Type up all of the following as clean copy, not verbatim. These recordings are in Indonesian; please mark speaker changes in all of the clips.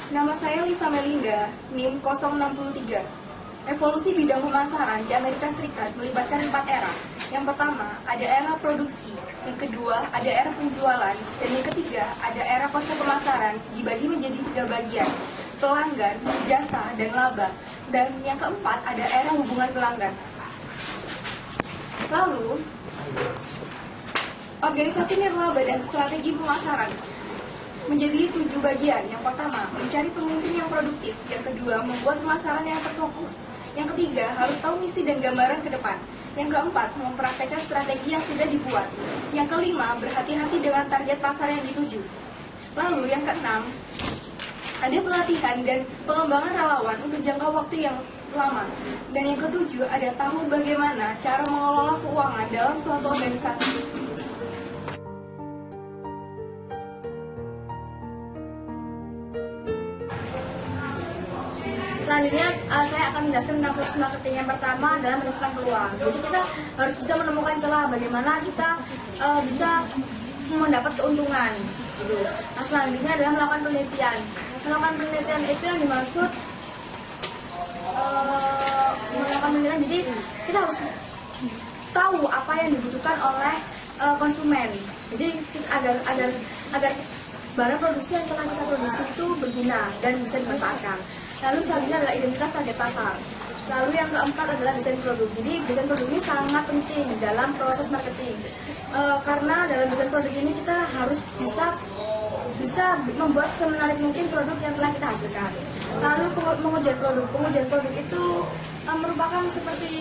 Speaker 1: Nama saya Lisa Melinda, NIM 063. Evolusi bidang pemasaran di Amerika Serikat melibatkan 4 era. Yang pertama, ada era produksi. Yang kedua, ada era penjualan. Dan yang ketiga, ada era konsep pemasaran dibagi menjadi 3 bagian. Pelanggan, jasa, dan laba. Dan yang keempat, ada era hubungan pelanggan. Lalu, organisasi nirlaba dan strategi pemasaran menjadi 7 bagian. Yang pertama, mencari pemimpin yang produktif. Yang kedua, membuat pemasaran yang terfokus. Yang ketiga, harus tahu misi dan gambaran ke depan. Yang keempat, mempraktekkan strategi yang sudah dibuat. Yang kelima, berhati-hati dengan target pasar yang dituju. Lalu yang keenam, ada pelatihan dan pengembangan relawan untuk jangka waktu yang lama. Dan yang ketujuh, ada tahu bagaimana cara mengelola keuangan dalam suatu organisasi. Selanjutnya, saya akan menjelaskan tentang proses marketing. Yang pertama adalah menemukan peluang. Jadi kita harus bisa menemukan celah bagaimana kita bisa mendapat keuntungan. Gitu. Nah, selanjutnya adalah melakukan penelitian. Melakukan penelitian itu yang dimaksud melakukan penelitian. Jadi kita harus tahu apa yang dibutuhkan oleh konsumen. Jadi agar barang produksi yang telah kita produksi itu berguna dan bisa dimanfaatkan. Lalu selanjutnya adalah identitas target pasar. Lalu yang keempat adalah desain produk. Jadi desain produk ini sangat penting dalam proses marketing. Karena dalam desain produk ini kita harus bisa membuat semenarik mungkin produk yang telah kita hasilkan. Lalu pengujian produk. Pengujian produk itu merupakan seperti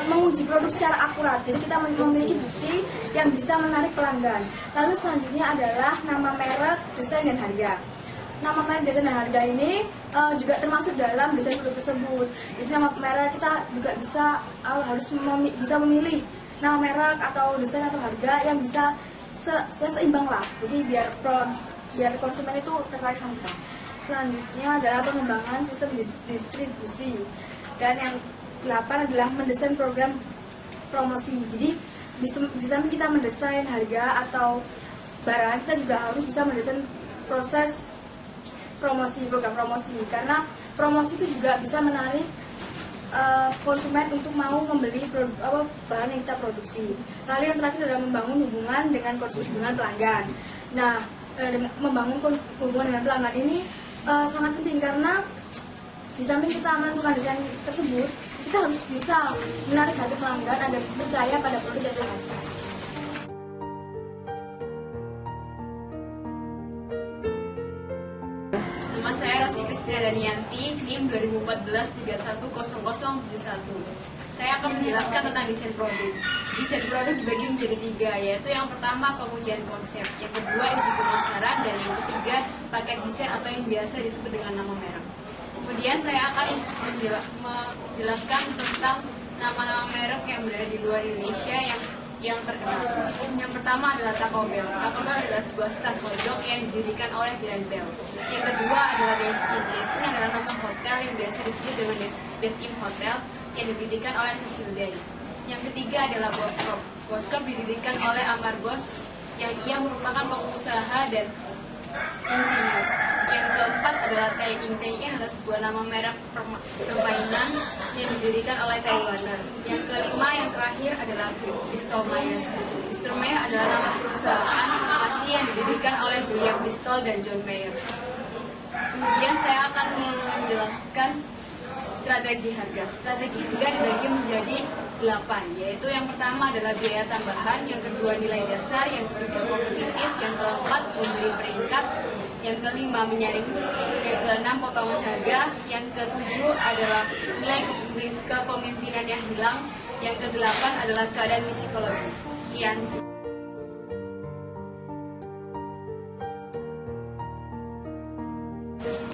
Speaker 1: menguji produk secara akurat. Jadi kita memiliki bukti yang bisa menarik pelanggan. Lalu selanjutnya adalah nama merek, desain, dan harga. Nama merek, desain, dan harga ini juga termasuk dalam desain produk tersebut. Jadi nama merek kita juga harus bisa memilih nama merek atau desain atau harga yang bisa seimbang lah. Jadi biar konsumen itu tertarik sama kita. Selanjutnya adalah pengembangan sistem distribusi. Dan yang 8 adalah mendesain program promosi. Jadi di samping kita mendesain harga atau barang, kita juga harus bisa mendesain proses promosi, program promosi. Karena promosi itu juga bisa menarik konsumen untuk mau membeli bahan yang kita produksi. Lalu yang terakhir adalah membangun hubungan dengan pelanggan. Nah, membangun hubungan dengan pelanggan ini sangat penting karena di samping kita menentukan desain tersebut, kita harus bisa menarik hati pelanggan agar percaya pada produk yang telah kita.
Speaker 2: Nama saya Rosi Kristina Danianti, NIM 2014-310071. Saya akan menjelaskan tentang desain produk. Desain produk dibagi menjadi 3, yaitu yang pertama pengujian konsep, yang kedua uji pemasaran, dan yang ketiga paket desain atau yang biasa disebut dengan nama merek. Kemudian saya akan menjelaskan tentang nama-nama merek yang berada di luar Indonesia yang terkenal. Yang pertama adalah Taco Bell. Taco Bell adalah sebuah stand hotdog yang didirikan oleh Grand Bell. Yang kedua adalah Dash-In. Dash-In adalah nama hotel yang biasa disebut dengan Dash-In Hotel yang didirikan oleh Cecil Day. Yang ketiga adalah Boss Corp. Boss Corp didirikan oleh Amar Boss yang ia merupakan pengusaha dan insinyur. Yang keempat adalah Taein. Taein adalah sebuah nama merek permainan yang didirikan oleh Taiwaner. Yang kelima, yang terakhir adalah Bristol Myers. Bristol Myers adalah nama perusahaan farmasi yang didirikan oleh William Bristol dan John Myers. Kemudian saya akan menjelaskan strategi harga. Strategi harga dibagi menjadi 8, yaitu yang pertama adalah biaya tambahan, yang kedua nilai dasar, yang ketiga kompetitif, yang keempat memberi peringkat, yang kelima menyaring, yang keenam potongan harga, yang ketujuh adalah nilai kepemimpinan yang hilang, yang kedelapan adalah keadaan psikologi. Sekian.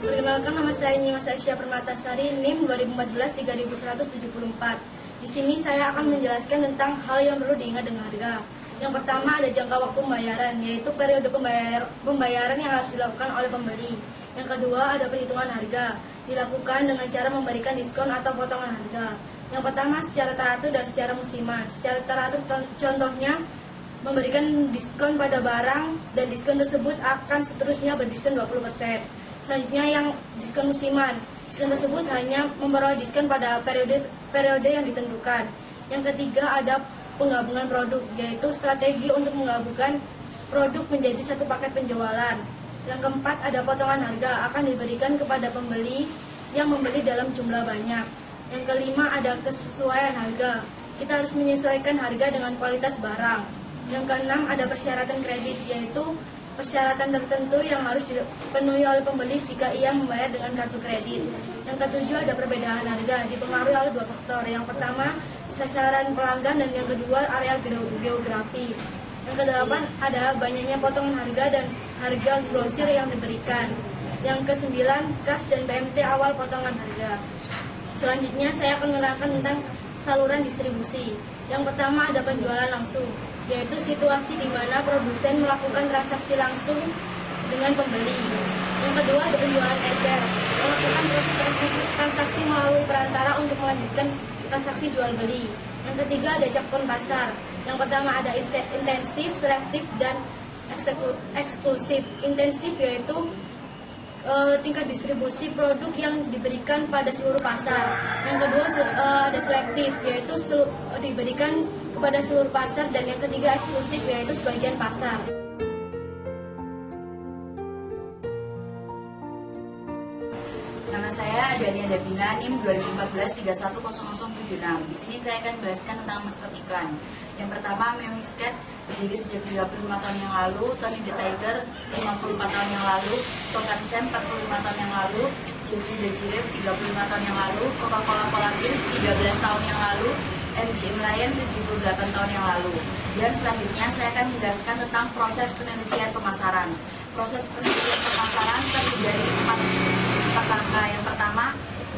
Speaker 3: Perkenalkan, nama saya Nyimas Aisyah Permatasari, NIM 2014-3174. Di sini saya akan menjelaskan tentang hal yang perlu diingat dengan harga. Yang pertama ada jangka waktu pembayaran, yaitu periode pembayaran yang harus dilakukan oleh pembeli. Yang kedua ada perhitungan harga, dilakukan dengan cara memberikan diskon atau potongan harga. Yang pertama secara teratur dan secara musiman. Secara teratur contohnya memberikan diskon pada barang dan diskon tersebut akan seterusnya berdiskon 20%. Selanjutnya yang diskon musiman. Diskon tersebut hanya memperoleh diskon pada periode yang ditentukan. Yang ketiga ada penggabungan produk, yaitu strategi untuk menggabungkan produk menjadi satu paket penjualan. Yang keempat ada potongan harga, akan diberikan kepada pembeli yang membeli dalam jumlah banyak. Yang kelima ada kesesuaian harga, kita harus menyesuaikan harga dengan kualitas barang. Yang keenam ada persyaratan kredit, yaitu persyaratan tertentu yang harus dipenuhi oleh pembeli jika ia membayar dengan kartu kredit. Yang ketujuh ada perbedaan harga, dipengaruhi oleh dua faktor. Yang pertama sasaran pelanggan dan yang kedua area geografi. Yang kedelapan ada banyaknya potongan harga dan harga grosir yang diberikan. Yang kesembilan kas dan PMT awal potongan harga. Selanjutnya saya akan menerangkan tentang saluran distribusi. Yang pertama ada penjualan langsung, yaitu situasi di mana produsen melakukan transaksi langsung dengan pembeli. Yang kedua ada penjualan ecer, melakukan proses transaksi melalui perantara untuk melanjutkan transaksi jual beli. Yang ketiga ada cakupan pasar. Yang pertama ada intensif, selektif, dan eksklusif. Intensif yaitu tingkat distribusi produk yang diberikan pada seluruh pasar. Yang kedua ada selektif, yaitu diberikan kepada seluruh pasar, dan yang ketiga eksklusif, yaitu sebagian pasar.
Speaker 4: Nama saya Dania Dabina, NIM 2014-310076. Di sini saya akan menjelaskan tentang maskot iklan. Yang pertama, Memex Cat berdiri sejak 35 tahun yang lalu, Tony the Tiger 54 tahun yang lalu, Tokan Sam 45 tahun yang lalu, Jeffrey the Giraffe 35 tahun yang lalu, Coca-Cola Polartis 13 tahun yang lalu, MGM Lion 78 tahun yang lalu. Dan selanjutnya saya akan menjelaskan tentang proses penelitian pemasaran. Proses penelitian pemasaran terdiri dari empat langkah. Yang pertama,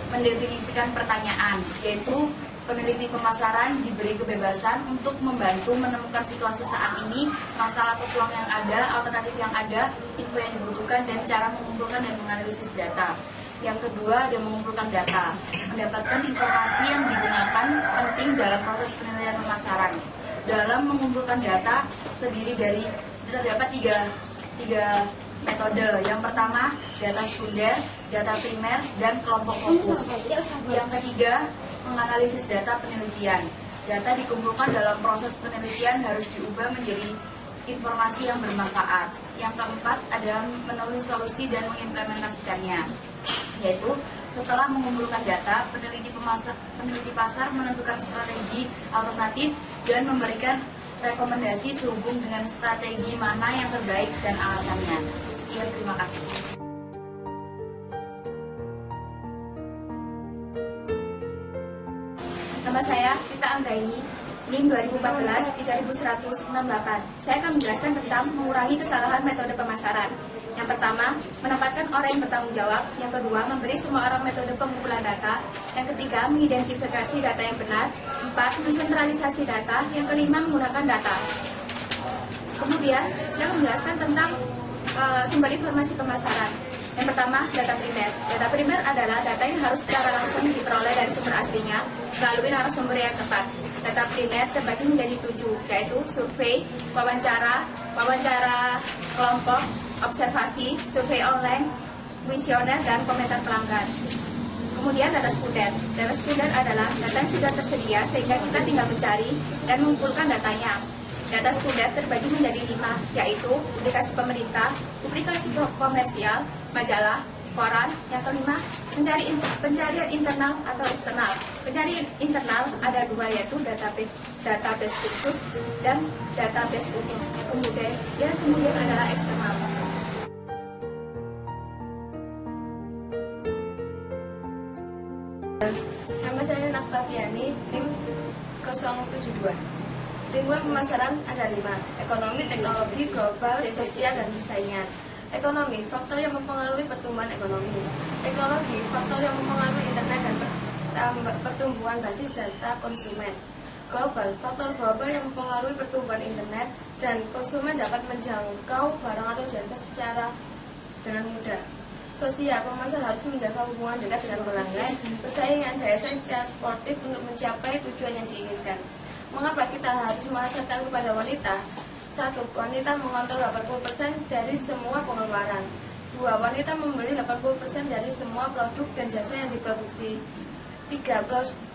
Speaker 4: mendefinisikan pertanyaan, yaitu peneliti pemasaran diberi kebebasan untuk membantu menemukan situasi saat ini, masalah atau peluang yang ada, alternatif yang ada, info yang dibutuhkan, dan cara mengumpulkan dan menganalisis data. Yang kedua ada mengumpulkan data, mendapatkan informasi yang digunakan penting dalam proses penelitian pemasaran. Dalam mengumpulkan data terdapat tiga metode. Yang pertama, data sekunder, data primer, dan kelompok fokus. Yang ketiga, menganalisis data penelitian. Data dikumpulkan dalam proses penelitian harus diubah menjadi informasi yang bermanfaat. Yang keempat, ada menulis solusi dan mengimplementasikannya. Yaitu, setelah mengumpulkan data, peneliti pasar menentukan strategi alternatif dan memberikan rekomendasi sehubung dengan strategi mana yang terbaik dan alasannya. Sekian, terima kasih.
Speaker 1: Nama saya Tita Anggraini, NIM 2014-3168. Saya akan menjelaskan tentang mengurangi kesalahan metode pemasaran. Yang pertama, menempatkan orang yang bertanggung jawab. Yang kedua, memberi semua orang metode pengumpulan data. Yang ketiga, mengidentifikasi data yang benar. Empat, mensentralisasi data. Yang kelima, menggunakan data. Kemudian, saya akan menjelaskan tentang sumber informasi pemasaran. Yang pertama, data primer. Data primer adalah data yang harus secara langsung diperoleh dari sumber aslinya melalui narasumber yang tepat. Data primer terbagi menjadi 7, yaitu survei, wawancara kelompok, observasi, survei online, kuesioner, dan komentar pelanggan. Kemudian data sekunder. Data sekunder adalah data yang sudah tersedia sehingga kita tinggal mencari dan mengumpulkan datanya. Data sekunder terbagi menjadi 5, yaitu publikasi pemerintah, publikasi komersial, majalah, koran. Yang kelima, pencarian internal atau eksternal. Pencarian internal ada 2, yaitu database khusus dan database umum. Kemudian adalah eksternal.
Speaker 5: Nama saya Naktafiani, NIM 072. Lingkungan pemasaran ada 5: ekonomi, teknologi, global, sosial, dan persaingan. Ekonomi, faktor yang mempengaruhi pertumbuhan ekonomi. Teknologi, faktor yang mempengaruhi internet dan pertumbuhan basis data konsumen. Global, faktor global yang mempengaruhi pertumbuhan internet dan konsumen dapat menjangkau barang atau jasa secara dengan mudah. Sosial, pemasar harus menjaga hubungan dekat dengan pelanggan, bersaing dengan jasa secara sportif untuk mencapai tujuan yang diinginkan. Mengapa kita harus memasarkan kepada wanita? 1. Wanita mengontrol 80% dari semua pengeluaran. 2. Wanita membeli 80% dari semua produk dan jasa yang diproduksi. 3.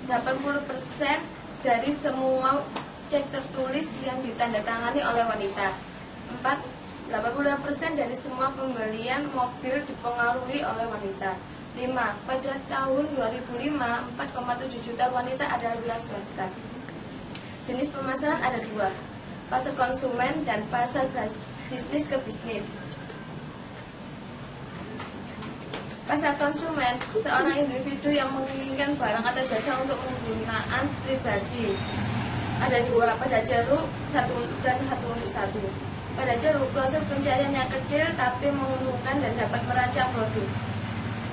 Speaker 5: 80% dari semua cek tertulis yang ditandatangani oleh wanita. 4. 85% dari semua pembelian mobil dipengaruhi oleh wanita. 5. Pada tahun 2005, 4,7 juta wanita adalah wira swasta. Jenis pemasaran ada 2, pasar konsumen dan pasar bisnis ke bisnis. Pasar konsumen, seorang individu yang menginginkan barang atau jasa untuk penggunaan pribadi. Ada 2, pada jeruk dan satu untuk satu. Pada jeruk, proses pencarian yang kecil tapi menguntungkan dan dapat merancang produk.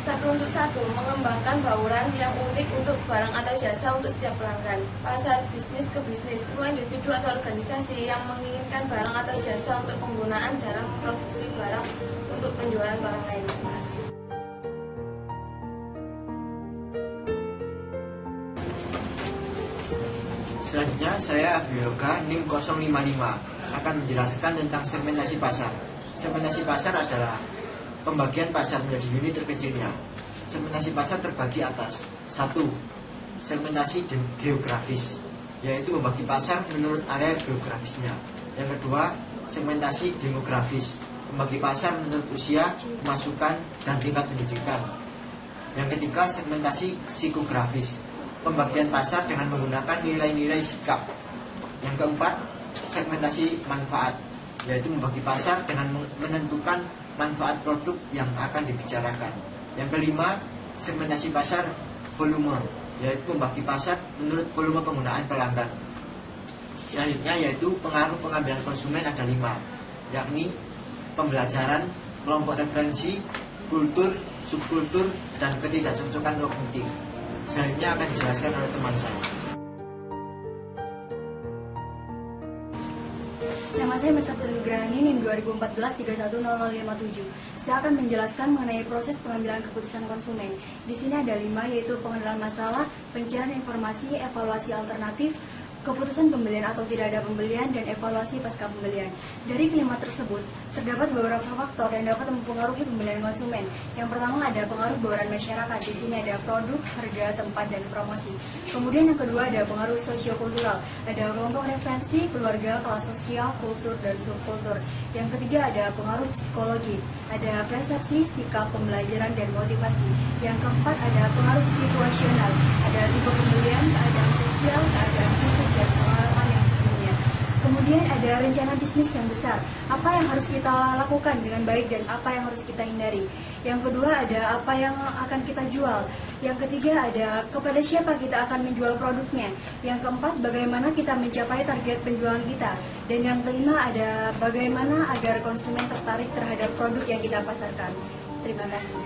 Speaker 5: 1 untuk 1, mengembangkan bauran yang unik untuk barang atau jasa untuk setiap pelanggan. Pasar bisnis ke bisnis, semua individu atau organisasi yang menginginkan barang atau jasa untuk penggunaan dalam produksi barang untuk penjualan ke orang lain.
Speaker 6: Selanjutnya saya Abioga NIM 055 akan menjelaskan tentang segmentasi pasar. Segmentasi pasar adalah pembagian pasar menjadi unit terkecilnya. Segmentasi pasar terbagi atas 1. Segmentasi geografis, yaitu membagi pasar menurut area geografisnya. Yang kedua, segmentasi demografis, membagi pasar menurut usia, pemasukan, dan tingkat pendidikan. Yang ketiga, segmentasi psikografis, pembagian pasar dengan menggunakan nilai-nilai sikap. Yang keempat, segmentasi manfaat, yaitu membagi pasar dengan menentukan manfaat produk yang akan dibicarakan. Yang kelima, segmentasi pasar volume, yaitu membagi pasar menurut volume penggunaan pelanggan. Selanjutnya yaitu pengaruh pengambilan konsumen ada 5, yakni pembelajaran, kelompok referensi, kultur, subkultur, dan ketidakcocokan kognitif. Selanjutnya akan dijelaskan oleh teman saya.
Speaker 7: Nama saya Mersabdul Grani, NIM 2014-310057. Saya akan menjelaskan mengenai proses pengambilan keputusan konsumen. Di sini ada 5, yaitu pengenalan masalah, pencarian informasi, evaluasi alternatif, keputusan pembelian atau tidak ada pembelian, dan evaluasi pasca pembelian. Dari kelima tersebut, terdapat beberapa faktor yang dapat mempengaruhi pembelian konsumen. Yang pertama ada pengaruh bauran masyarakat. Di sini ada produk, harga, tempat, dan promosi. Kemudian yang kedua ada pengaruh sosiokultural. Ada kelompok referensi, keluarga, kelas sosial, kultur, dan subkultur. Yang ketiga ada pengaruh psikologi. Ada persepsi, sikap, pembelajaran, dan motivasi. Yang keempat ada pengaruh situasional. Ada tipe pembelian, keadaan sosial, keadaan fisik, dan pengalaman yang sebelumnya. Kemudian ada rencana bisnis yang besar. Apa yang harus kita lakukan dengan baik dan apa yang harus kita hindari. Yang kedua ada apa yang akan kita jual. Yang ketiga ada kepada siapa kita akan menjual produknya. Yang keempat bagaimana kita mencapai target penjualan kita. Dan yang kelima ada bagaimana agar konsumen tertarik terhadap produk yang kita pasarkan. Terima kasih.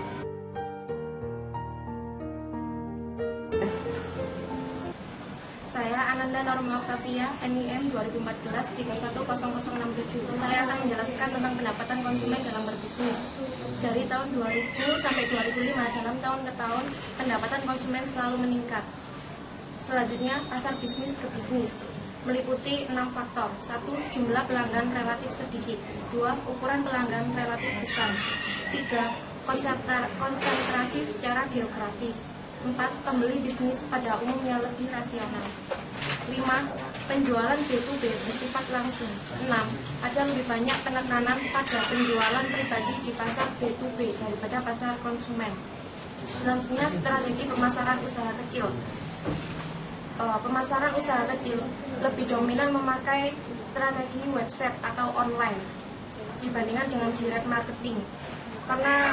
Speaker 8: Saya Ananda Norma Octavia, NIM 2014-310067. Saya akan menjelaskan tentang pendapatan konsumen dalam berbisnis. Dari tahun 2000 sampai 2005, dalam tahun ke tahun, pendapatan konsumen selalu meningkat. Selanjutnya, pasar bisnis ke bisnis. Meliputi 6 faktor. 1. Jumlah pelanggan relatif sedikit. 2. Ukuran pelanggan relatif besar. 3. Konsentrasi secara geografis. 4. Pembeli bisnis pada umumnya lebih rasional. 5. Penjualan B2B bersifat langsung. 6. Ada lebih banyak penekanan pada penjualan pribadi di pasar B2B daripada pasar konsumen. Selanjutnya strategi pemasaran usaha kecil. Pemasaran usaha kecil lebih dominan memakai strategi website atau online dibandingkan dengan direct marketing karena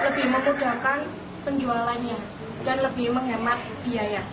Speaker 8: lebih memudahkan penjualannya dan lebih menghemat biaya.